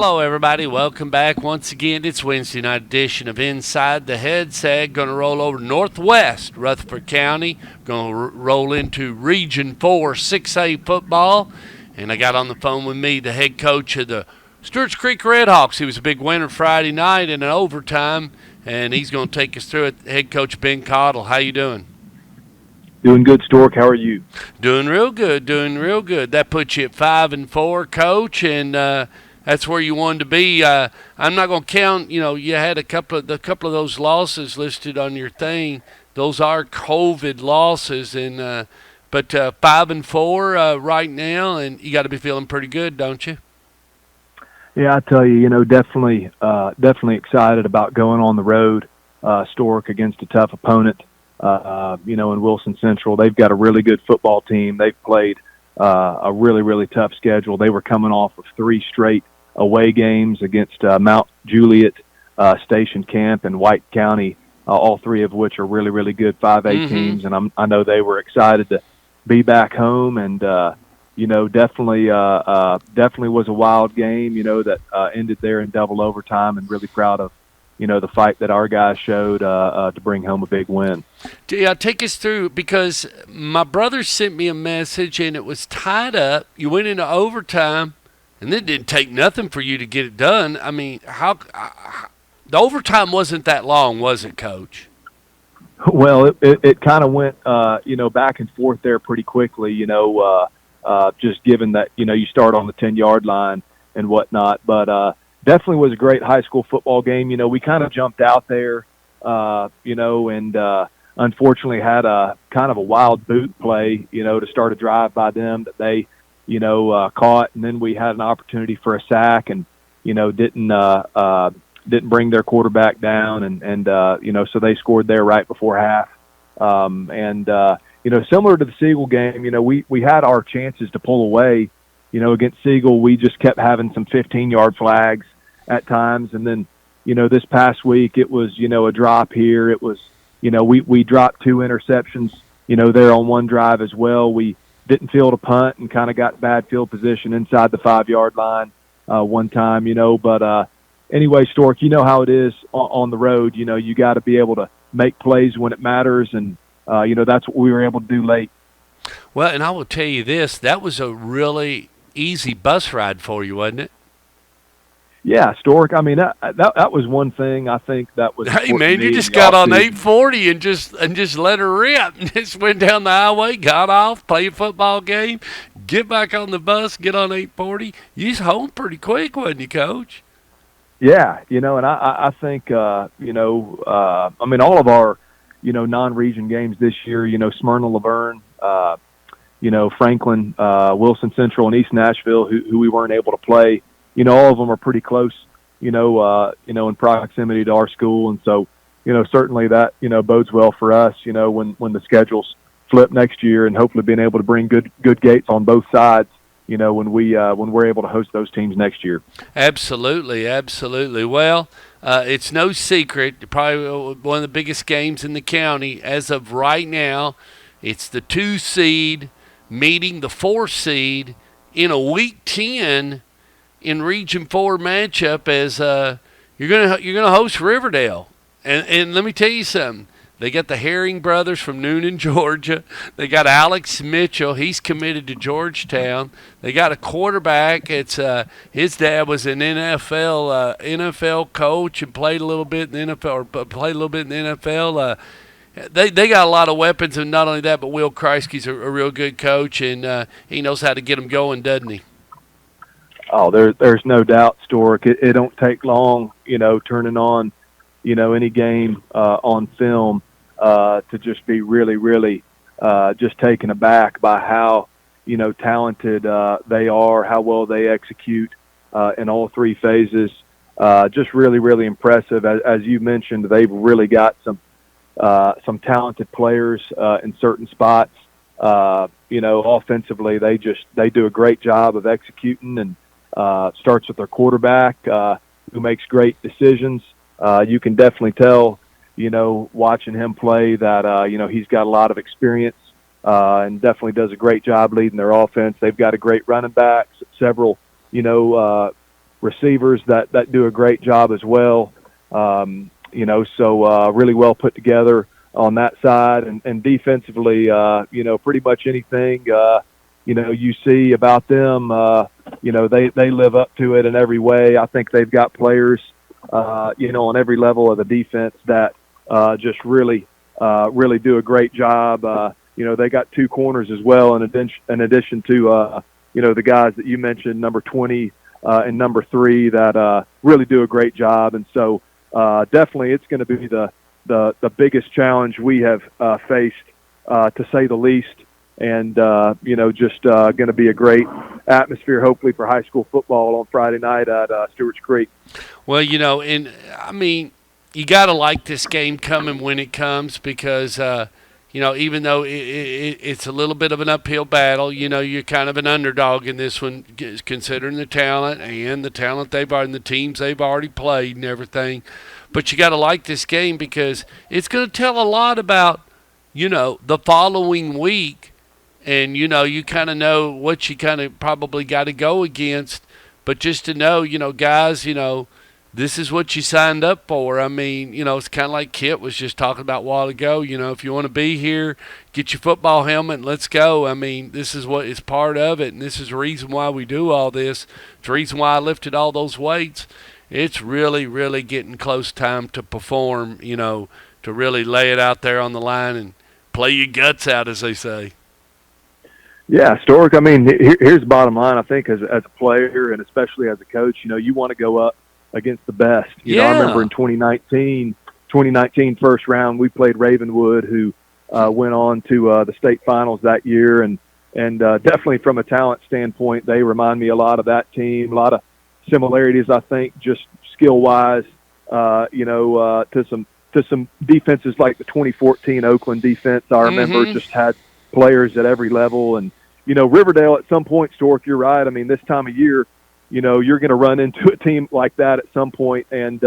Hello, everybody. Welcome back once again. It's Wednesday night edition of Inside the Headset. Going to roll over Northwest Rutherford County. Going to roll into Region 4 6A football. And I got on the phone with me the head coach of the Stewart's Creek Redhawks. He was a big winner Friday night in an overtime, and he's going to take us through it. Head coach Ben Caudill. How you doing? Doing good, Stork. How are you? Doing real good. That puts you at 5-4, coach, and that's where you wanted to be. I'm not going to count. You had a couple of those losses listed on your thing. Those are COVID losses, and but 5-4 right now, and you got to be feeling pretty good, don't you? Yeah, I tell you, definitely excited about going on the road, Stork, against a tough opponent. In Wilson Central, they've got a really good football team. They've played a really, really tough schedule. They were coming off of 3 straight away games against Mount Juliet, Station Camp, and White County, all 3 of which are really, really good 5A teams. And I know they were excited to be back home. And definitely was a wild game. That ended there in double overtime, and really proud of the fight that our guys showed to bring home a big win. Yeah, take us through, because my brother sent me a message and it was tied up. You went into overtime, and it didn't take nothing for you to get it done. I mean, the overtime wasn't that long, was it, Coach? Well, it kind of went, back and forth there pretty quickly, just given that, you start on the 10-yard line and whatnot. But definitely was a great high school football game. We kind of jumped out there, and unfortunately had a kind of a wild boot play, to start a drive by them that they, caught. And then we had an opportunity for a sack and, didn't bring their quarterback down. And so they scored there right before half. Similar to the Siegel game, we had our chances to pull away. Against Siegel, we just kept having some 15-yard flags at times. And then, this past week, it was, a drop here. It was, we dropped 2 interceptions, there on one drive as well. We didn't field a punt and kind of got bad field position inside the 5-yard line one time, But anyway, Stork, you know how it is on the road. You got to be able to make plays when it matters. And, that's what we were able to do late. Well, and I will tell you this, that was a really easy bus ride for you, wasn't it? Yeah, Stork. I mean, that was one thing I think that was. Hey, man, you just got on 840 and just let her rip. Just went down the highway, got off, played a football game, get back on the bus, get on 840. You was home pretty quick, wasn't you, Coach? Yeah, and I think I mean, all of our non-region games this year, Smyrna, Laverne, Franklin, Wilson Central, and East Nashville, who we weren't able to play. All of them are pretty close, in proximity to our school. And so, certainly that, bodes well for us, when the schedules flip next year, and hopefully being able to bring good gates on both sides, when we're able to host those teams next year. Absolutely. Well, it's no secret, probably one of the biggest games in the county as of right now. It's the 2 seed meeting the 4 seed in a Week 10 in Region 4 matchup, as you're gonna host Riverdale, and let me tell you something. They got the Herring brothers from Noonan, Georgia. They got Alex Mitchell. He's committed to Georgetown. They got a quarterback. It's his dad was an NFL coach and played a little bit in the NFL. They got a lot of weapons, and not only that, but Will Kreisky's a real good coach, and he knows how to get them going, doesn't he? Oh, there's no doubt, Stork. It don't take long, turning on, any game on film to just be really, really just taken aback by how, talented they are, how well they execute in all 3 phases. Just really, really impressive. As you mentioned, they've really got some talented players in certain spots. Offensively, they do a great job of executing, and starts with their quarterback, who makes great decisions. You can definitely tell, watching him play that, he's got a lot of experience, and definitely does a great job leading their offense. They've got a great running back, several, receivers that do a great job as well. So really well put together on that side, and defensively, pretty much anything you see about them, they live up to it in every way. I think they've got players, on every level of the defense that just really do a great job. They got two corners as well, in addition to the guys that you mentioned, number 20 and number 3, that really do a great job. And so definitely it's going to be the biggest challenge we have faced, to say the least. And, just going to be a great atmosphere, hopefully, for high school football on Friday night at Stewart's Creek. Well, you got to like this game coming when it comes because, even though it's a little bit of an uphill battle, you're kind of an underdog in this one, considering the talent and the teams they've already played and everything. But you got to like this game because it's going to tell a lot about, the following week. And, you kind of know what you kind of probably got to go against. But just to know, guys, this is what you signed up for. I mean, it's kind of like Kit was just talking about a while ago. If you want to be here, get your football helmet and let's go. I mean, this is what is part of it, and this is the reason why we do all this. It's the reason why I lifted all those weights. It's really, really getting close time to perform, to really lay it out there on the line and play your guts out, as they say. Yeah, Stork, I mean, here's the bottom line. I think as a player and especially as a coach, you want to go up against the best. I remember in 2019 first round, we played Ravenwood, who went on to the state finals that year. And definitely from a talent standpoint, they remind me a lot of that team, a lot of similarities, I think, just skill-wise, to some defenses like the 2014 Oakland defense. I remember just had players at every level. And, Riverdale at some point, Stork, you're right. I mean, this time of year, you're going to run into a team like that at some point. And,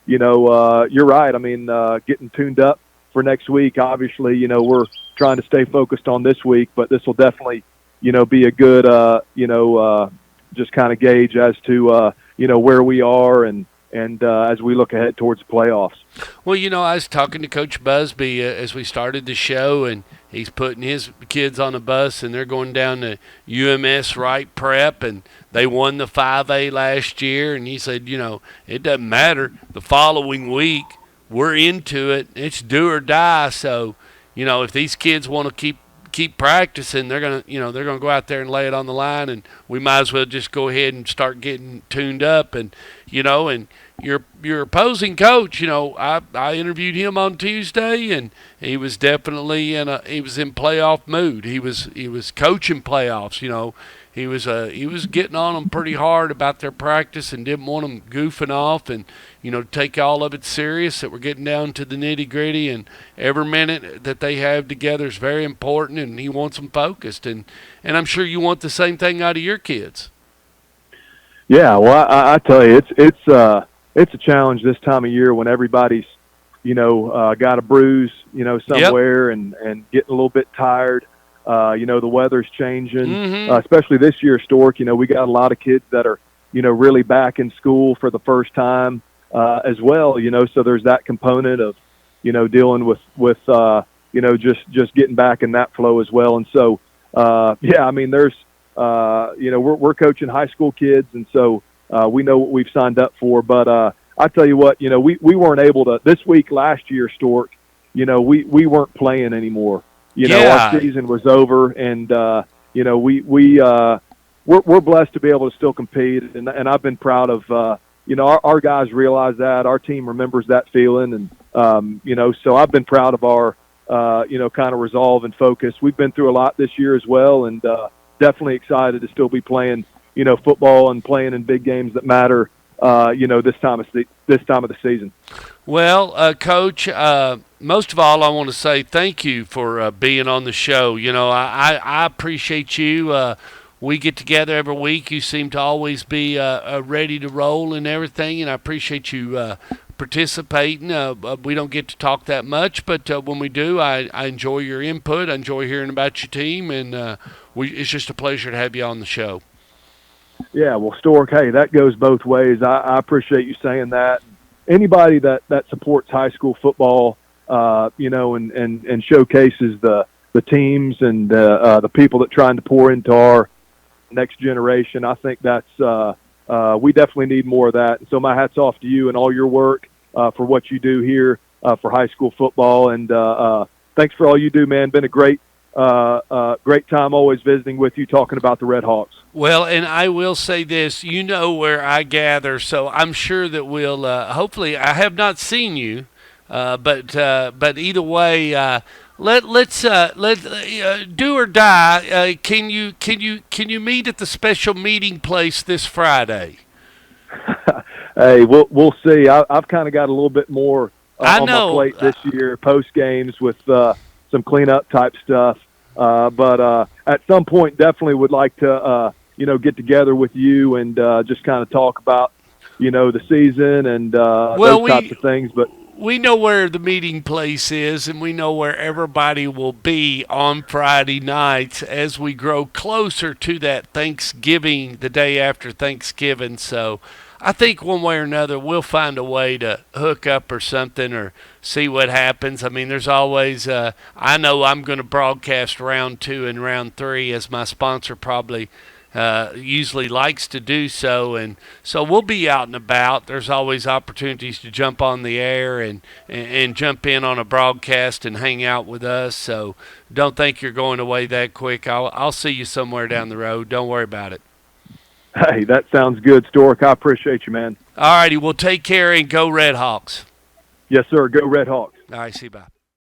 you're right. I mean, getting tuned up for next week, obviously, we're trying to stay focused on this week, but this will definitely, be a good, just kind of gauge as to, where we are and as we look ahead towards the playoffs. Well, I was talking to Coach Busby as we started the show, and he's putting his kids on a bus, and they're going down to UMS Wright Prep, and they won the 5A last year. And he said, it doesn't matter. The following week, we're into it. It's do or die. So, if these kids want to keep practicing, they're gonna go out there and lay it on the line, and we might as well just go ahead and start getting tuned up. And and your opposing coach, I interviewed him on Tuesday, and he was definitely in playoff mood. He was coaching playoffs. He was getting on them pretty hard about their practice and didn't want them goofing off, and take all of it serious, that we're getting down to the nitty gritty, and every minute that they have together is very important, and he wants them focused, and I'm sure you want the same thing out of your kids. Yeah, well, I tell you, it's a challenge this time of year when everybody's got a bruise somewhere. Yep. and getting a little bit tired. The weather's changing, especially this year, Stork. We got a lot of kids that are, really back in school for the first time as well. So there's that component of, dealing with just getting back in that flow as well. And so, I mean, there's, we're coaching high school kids, and so we know what we've signed up for. But I tell you what, we weren't able to this week last year, Stork. We weren't playing anymore. Our season was over, and we're blessed to be able to still compete, and I've been proud of our guys realize that, our team remembers that feeling, and so I've been proud of our kind of resolve and focus. We've been through a lot this year as well, and definitely excited to still be playing football and playing in big games that matter this time of the season. Well, Coach, most of all, I want to say thank you for being on the show. I appreciate you. We get together every week. You seem to always be ready to roll and everything, and I appreciate you participating. We don't get to talk that much, but when we do, I enjoy your input. I enjoy hearing about your team, and it's just a pleasure to have you on the show. Yeah, well, Stork, hey, that goes both ways. I appreciate you saying that. Anybody that supports high school football, and showcases the teams and the people that trying to pour into our next generation, I think that's we definitely need more of that. And so my hat's off to you and all your work for what you do here for high school football. And thanks for all you do, man. Been a great time always visiting with you, talking about the Red Hawks. Well, and I will say this, you know where I gather, so I'm sure that we'll. Hopefully, I have not seen you, but either way, let's do or die. Can you meet at the special meeting place this Friday? Hey, we'll see. I've kind of got a little bit more I on my know. plate this year, post games with some cleanup type stuff. But at some point, definitely would like to get together with you and just kind of talk about the season and Well, those types of things. But we know where the meeting place is, and we know where everybody will be on Friday nights as we grow closer to that Thanksgiving, the day after Thanksgiving. So I think one way or another we'll find a way to hook up or something or see what happens. I mean, there's always, I know I'm going to broadcast round 2 and round 3 as my sponsor probably usually likes to do so, and so we'll be out and about. There's always opportunities to jump on the air and jump in on a broadcast and hang out with us. So don't think you're going away that quick. I'll see you somewhere down the road. Don't worry about it. hey, that sounds good, Stork. I appreciate you, man. All righty, well, take care and go Red Hawks. Yes, sir. Go Red Hawks. All right, see you. Bye.